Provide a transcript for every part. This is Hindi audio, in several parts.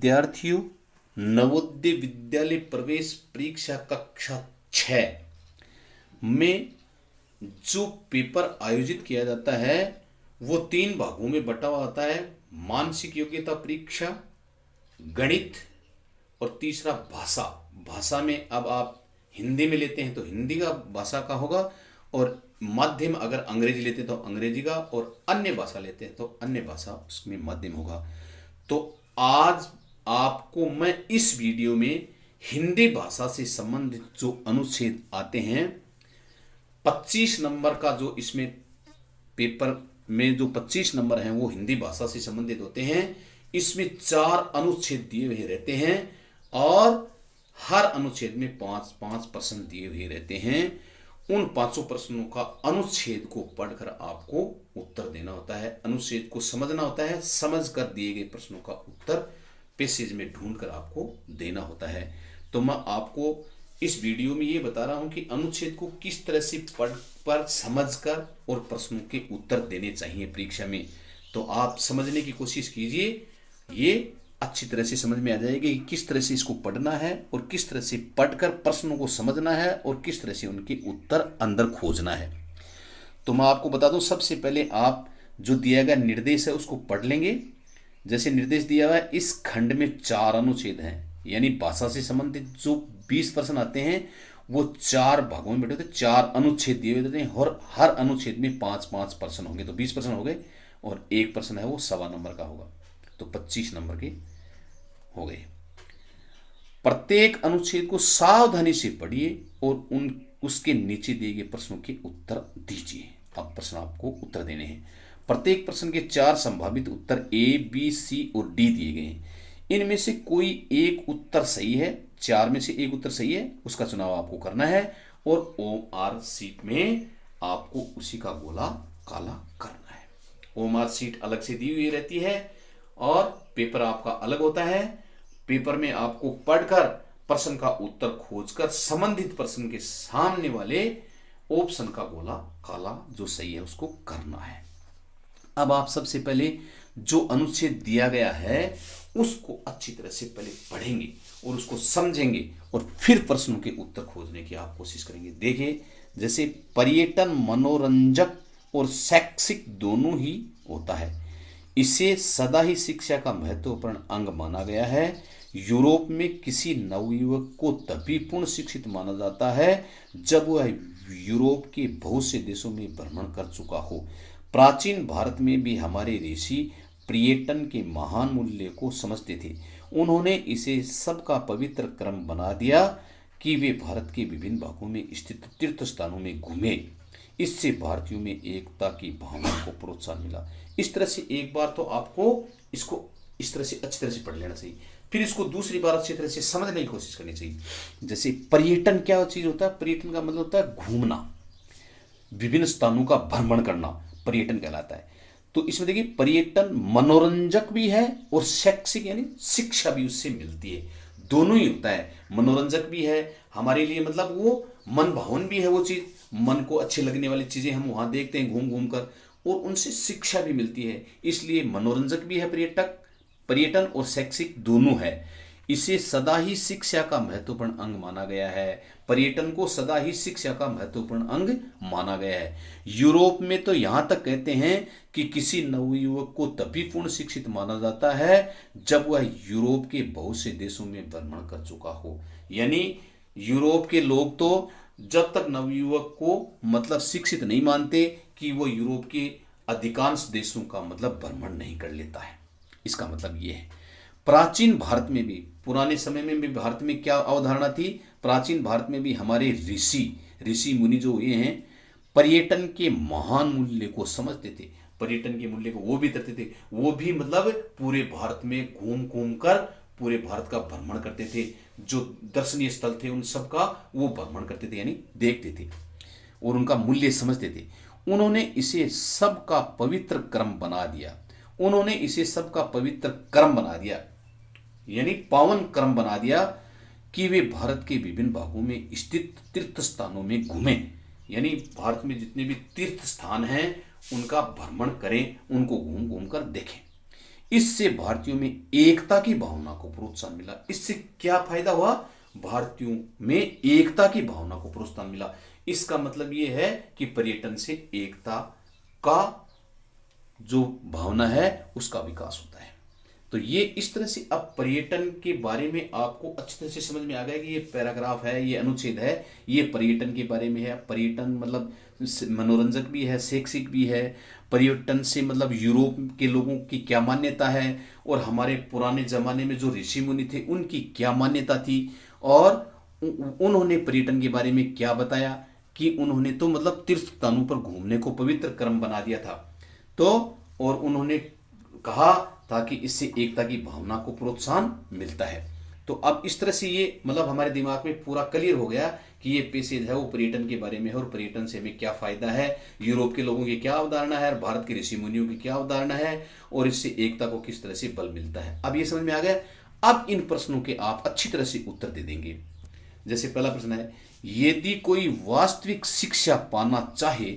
विद्यार्थियों, नवोदय विद्यालय प्रवेश परीक्षा कक्षा 6 में जो पेपर आयोजित किया जाता है वो 3 भागों में बटा हुआ होता है। मानसिक योग्यता परीक्षा, गणित और तीसरा भाषा। भाषा में अब आप हिंदी में लेते हैं तो हिंदी का भाषा का होगा, और माध्यम अगर अंग्रेजी लेते हैं तो अंग्रेजी का, और अन्य भाषा लेते हैं तो अन्य भाषा उसमें माध्यम होगा। तो आज आपको मैं इस वीडियो में हिंदी भाषा से संबंधित जो अनुच्छेद आते हैं 25 नंबर का, जो इसमें पेपर में जो 25 नंबर हैं वो हिंदी भाषा से संबंधित होते हैं। इसमें 4 अनुच्छेद दिए हुए रहते हैं और हर अनुच्छेद में 5-5 प्रश्न दिए हुए रहते हैं। उन 5 प्रश्नों का अनुच्छेद को पढ़कर आपको उत्तर देना होता है, अनुच्छेद को समझना होता है, समझकर दिए गए प्रश्नों का उत्तर पैसेज में ढूंढकर आपको देना होता है। तो मैं आपको इस वीडियो में ये बता रहा हूं कि अनुच्छेद को किस तरह से पढ़ समझकर और प्रश्नों के उत्तर देने चाहिए परीक्षा में। तो आप समझने की कोशिश कीजिए, ये अच्छी तरह से समझ में आ जाएगी कि किस तरह से इसको पढ़ना है और किस तरह से पढ़कर प्रश्नों को समझना है और किस तरह से उनके उत्तर अंदर खोजना है। तो मैं आपको बता दूं, सबसे पहले आप जो दिया गया निर्देश है उसको पढ़ लेंगे। जैसे निर्देश दिया हुआ है, इस खंड में 4 अनुच्छेद हैं, यानी भाषा से संबंधित जो 20 प्रश्न आते हैं वो 4 भागों में बैठे होते, 4 अनुच्छेद दिए हुए होते हैं और हर अनुच्छेद में 5-5 प्रश्न होंगे, तो 20 प्रश्न हो गए, और एक प्रश्न है वो 1.25 नंबर का होगा, तो 25 नंबर के हो गए। प्रत्येक अनुच्छेद को सावधानी से पढ़िए और उसके नीचे दिए गए प्रश्नों के उत्तर दीजिए। अब प्रश्न आपको उत्तर देने हैं। प्रत्येक प्रश्न के 4 संभावित उत्तर A, B, C और D दिए गए हैं। इनमें से कोई एक उत्तर सही है, 4 में से एक उत्तर सही है, उसका चुनाव आपको करना है और OMR शीट में आपको उसी का गोला काला करना है। OMR शीट अलग से दी हुई रहती है और पेपर आपका अलग होता है। पेपर में आपको पढ़कर प्रश्न का उत्तर खोजकर संबंधित प्रश्न के सामने वाले ऑप्शन का गोला काला जो सही है उसको करना है। अब आप सबसे पहले जो अनुच्छेद दिया गया है उसको अच्छी तरह से पहले पढ़ेंगे और उसको समझेंगे और फिर प्रश्नों के उत्तर खोजने की आप कोशिश करेंगे। देखिए, जैसे पर्यटन मनोरंजक और शैक्षिक दोनों ही होता है। इसे सदा ही शिक्षा का महत्वपूर्ण अंग माना गया है। यूरोप में किसी नवयुवक को तभी पूर्ण शिक्षित माना जाता है जब वह यूरोप के बहुत से देशों में भ्रमण कर चुका हो। प्राचीन भारत में भी हमारे ऋषि पर्यटन के महान मूल्य को समझते थे। उन्होंने इसे सबका पवित्र क्रम बना दिया कि वे भारत के विभिन्न भागों में स्थित तीर्थ स्थानों में घूमे। इससे भारतीयों में एकता की भावना को प्रोत्साहन मिला। इस तरह से एक बार तो आपको इसको इस तरह से अच्छी तरह से पढ़ लेना चाहिए, फिर इसको दूसरी बार अच्छी तरह से समझने की कोशिश करनी चाहिए। जैसे पर्यटन क्या चीज होता है? पर्यटन का मतलब होता है घूमना, विभिन्न स्थानों का भ्रमण करना पर्यटन कहलाता है। तो इसमें देखिए, पर्यटन मनोरंजक भी है और शैक्षिक यानी शिक्षा भी उससे मिलती है, दोनों ही होता है। मनोरंजक भी है हमारे लिए, मतलब वो मन भावन भी है, वो चीज मन को अच्छी लगने वाली चीजें हम वहां देखते हैं घूम घूम कर, और उनसे शिक्षा भी मिलती है, इसलिए मनोरंजक भी है पर्यटन और शैक्षिक दोनों है। इसे सदा ही शिक्षा का महत्वपूर्ण अंग माना गया है। पर्यटन को सदा ही शिक्षा का महत्वपूर्ण अंग माना गया है। यूरोप में तो यहां तक कहते हैं कि किसी नवयुवक को तभी पूर्ण शिक्षित माना जाता है जब वह यूरोप के बहुत से देशों में भ्रमण कर चुका हो। यानी यूरोप के लोग तो जब तक नवयुवक को मतलब शिक्षित नहीं मानते कि वो यूरोप के अधिकांश देशों का मतलब भ्रमण नहीं कर लेता है। इसका मतलब ये है। प्राचीन भारत में भी, पुराने समय में भी भारत में क्या अवधारणा थी? प्राचीन भारत में भी हमारे ऋषि मुनि जो हुए हैं पर्यटन के महान मूल्य को समझते थे, पर्यटन के मूल्य को वो भी करते थे। वो भी मतलब पूरे भारत में घूम घूम कर पूरे भारत का भ्रमण करते थे, जो दर्शनीय स्थल थे उन सब का वो भ्रमण करते थे, यानी देखते थे और उनका मूल्य समझते थे। उन्होंने इसे सबका पवित्र क्रम बना दिया। यानी पावन क्रम बना दिया कि वे भारत के विभिन्न भागों में स्थित तीर्थ स्थानों में घूमें, यानी भारत में जितने भी तीर्थ स्थान हैं उनका भ्रमण करें, उनको घूम घूम कर देखें। इससे भारतीयों में एकता की भावना को प्रोत्साहन मिला। इससे क्या फायदा हुआ? भारतीयों में एकता की भावना को प्रोत्साहन मिला। इसका मतलब यह है कि पर्यटन से एकता का जो भावना है उसका विकास होता है। तो ये इस तरह से अब पर्यटन के बारे में आपको अच्छी तरह से समझ में आ गया कि ये पैराग्राफ है, ये अनुच्छेद है, ये पर्यटन के बारे में है। पर्यटन मतलब मनोरंजक भी है, शैक्षिक भी है। पर्यटन से मतलब यूरोप के लोगों की क्या मान्यता है और हमारे पुराने जमाने में जो ऋषि मुनि थे उनकी क्या मान्यता थी, और उन्होंने पर्यटन के बारे में क्या बताया कि उन्होंने तो मतलब तीर्थ स्थानों पर घूमने को पवित्र कर्म बना दिया था। तो और उन्होंने कहा था कि इससे एकता की भावना को प्रोत्साहन मिलता है। तो अब इस तरह से ये मतलब हमारे दिमाग में पूरा क्लियर हो गया कि ये पैसेज है वो पर्यटन के बारे में है और पर्यटन से हमें क्या फायदा है, यूरोप के लोगों की क्या अवधारणा है और भारत के ऋषि मुनियों की क्या अवधारणा है, और इससे एकता को किस तरह से बल मिलता है। अब ये समझ में आ गया। अब इन प्रश्नों के आप अच्छी तरह से उत्तर दे देंगे। जैसे पहला प्रश्न है, यदि कोई वास्तविक शिक्षा पाना चाहे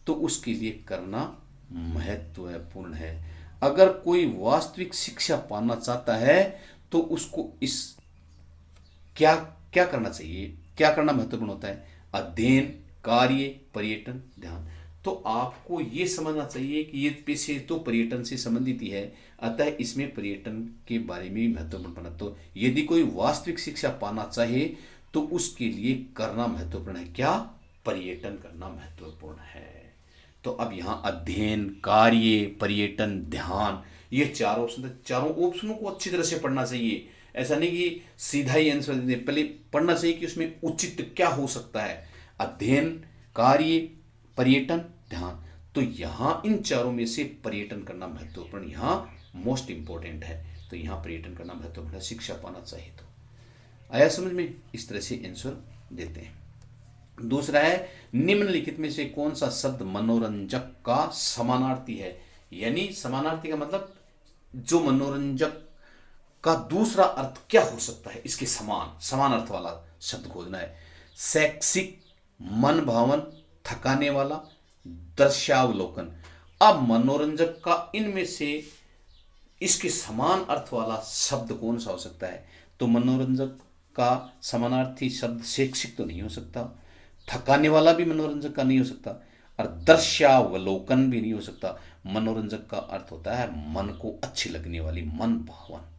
तो उसके लिए करना महत्वपूर्ण है। अगर कोई वास्तविक शिक्षा पाना चाहता है तो उसको इस क्या क्या करना चाहिए, क्या करना महत्वपूर्ण होता है? अध्ययन, कार्य, पर्यटन, ध्यान। तो आपको ये समझना चाहिए कि ये पेशे तो पर्यटन से संबंधित ही है, अतः इसमें पर्यटन के बारे में भी महत्वपूर्ण पढ़ना। तो यदि कोई वास्तविक शिक्षा पाना चाहे तो उसके लिए करना महत्वपूर्ण है क्या? पर्यटन करना महत्वपूर्ण है। तो अब यहाँ अध्ययन, कार्य, पर्यटन, ध्यान, ये चार ऑप्शन थे। चारों ऑप्शनों को अच्छी तरह से पढ़ना चाहिए। ऐसा नहीं कि सीधा ही आंसर दे दें, पहले पढ़ना चाहिए कि उसमें उचित क्या हो सकता है। अध्ययन, कार्य, पर्यटन, ध्यान। तो यहाँ इन चारों में से पर्यटन करना महत्वपूर्ण, यहाँ मोस्ट इंपॉर्टेंट है। तो यहाँ पर्यटन करना महत्वपूर्ण है शिक्षा पाना चाहिए तो। आया समझ में? इस तरह से आंसर देते हैं। दूसरा है, निम्नलिखित में से कौन सा शब्द मनोरंजक का समानार्थी है? यानी समानार्थी का मतलब जो मनोरंजक का दूसरा अर्थ क्या हो सकता है, इसके समान समान अर्थ वाला शब्द खोजना है। शैक्षिक, मन भावन, थकाने वाला, दृश्यावलोकन। अब मनोरंजक का इनमें से इसके समान अर्थ वाला शब्द कौन सा हो सकता है? तो मनोरंजक का समानार्थी शब्द शैक्षिक तो नहीं हो सकता, थकाने वाला भी मनोरंजक का नहीं हो सकता, और दृश्यावलोकन भी नहीं हो सकता। मनोरंजक का अर्थ होता है मन को अच्छी लगने वाली, मन भावन।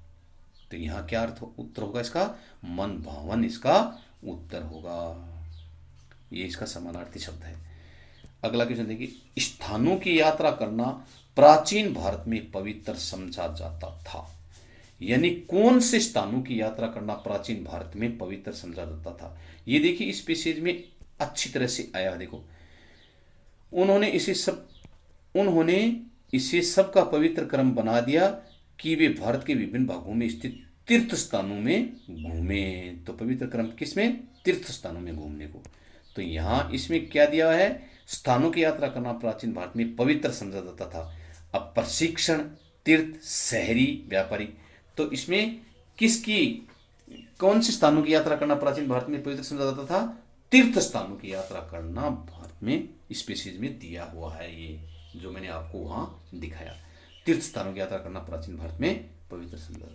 तो यहां क्या अर्थ उत्तर होगा इसका? मन भावन इसका उत्तर होगा। ये इसका समानार्थी शब्द है। अगला क्वेश्चन देखिए, स्थानों की यात्रा करना प्राचीन भारत में पवित्र समझा जाता था। यानी कौन से स्थानों की यात्रा करना प्राचीन भारत में पवित्र समझा जाता था? ये देखिए इस पेसेज में अच्छी तरह से आया। देखो उन्होंने इसे सबका पवित्र क्रम बना दिया कि वे भारत के विभिन्न भागों में स्थित तीर्थ स्थानों में घूमे। तो पवित्र क्रम किसमें? तीर्थ स्थानों में घूमने को। तो यहां इसमें क्या दिया है? स्थानों की यात्रा करना प्राचीन भारत में पवित्र समझा जाता था। अब प्रशिक्षण, तीर्थ, शहरी, व्यापारी। तो इसमें किसकी, कौन से स्थानों की यात्रा करना प्राचीन भारत में पवित्र समझा जाता था? तीर्थ स्थानों की यात्रा करना भारत में इस पेसेज में दिया हुआ है। ये जो मैंने आपको वहां दिखाया, तीर्थ स्थानों की यात्रा करना प्राचीन भारत में पवित्र समझा।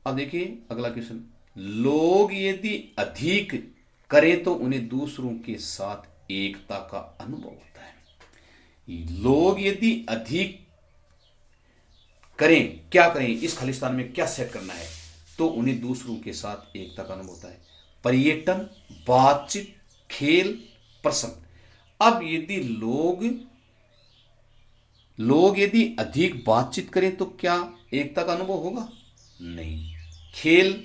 अब देखिए अगला क्वेश्चन, लोग यदि अधिक करें तो उन्हें दूसरों के साथ एकता का अनुभव होता है। लोग यदि अधिक करें, क्या करें, इस खालिस्तान में क्या सेट करना है, तो उन्हें दूसरों के साथ एकता का अनुभव होता है। पर्यटन, बातचीत, खेल, प्रसंग। अब यदि लोग यदि अधिक बातचीत करें तो क्या एकता का अनुभव होगा? नहीं। खेल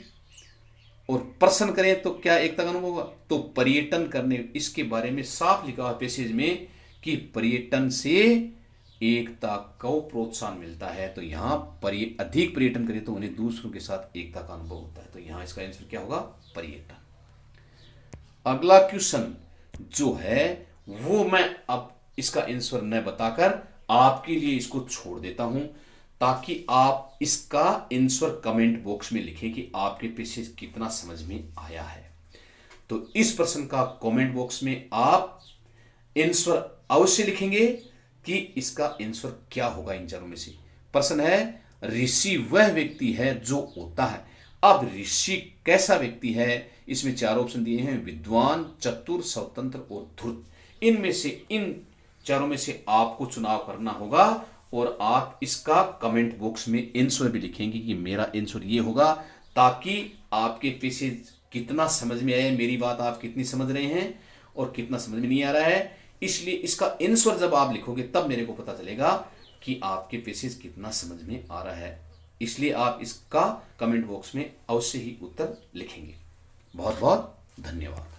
और प्रसन्न करें तो क्या एकता का अनुभव होगा? तो पर्यटन करने, इसके बारे में साफ लिखा हुआ पैसेज में कि पर्यटन से एकता को प्रोत्साहन मिलता है। तो यहां अधिक पर्यटन करें तो उन्हें दूसरों के साथ एकता का अनुभव होता है। तो यहां इसका आंसर क्या होगा? पर्यटन। अगला क्वेश्चन जो है वो मैं अब इसका आंसर न बताकर आपके लिए इसको छोड़ देता हूं, ताकि आप इसका आंसर कमेंट बॉक्स में लिखें कि आपके पैसेज कितना समझ में आया है। तो इस प्रश्न का कमेंट बॉक्स में आप आंसर अवश्य लिखेंगे कि इसका आंसर क्या होगा इन चारों में से। प्रश्न है, ऋषि वह व्यक्ति है जो होता है। अब ऋषि कैसा व्यक्ति है, इसमें चार ऑप्शन दिए हैं, विद्वान, चतुर, स्वतंत्र और धूर्त। इनमें से इन चारों में से आपको चुनाव करना होगा और आप इसका कमेंट बॉक्स में आंसर भी लिखेंगे कि मेरा आंसर ये होगा, ताकि आपके पैसेज कितना समझ में आया, मेरी बात आप कितनी समझ रहे हैं और कितना समझ में नहीं आ रहा है। इसलिए इसका आंसर जब आप लिखोगे तब मेरे को पता चलेगा कि आपके पैसेज कितना समझ में आ रहा है। इसलिए आप इसका कमेंट बॉक्स में अवश्य ही उत्तर लिखेंगे। बहुत बहुत धन्यवाद।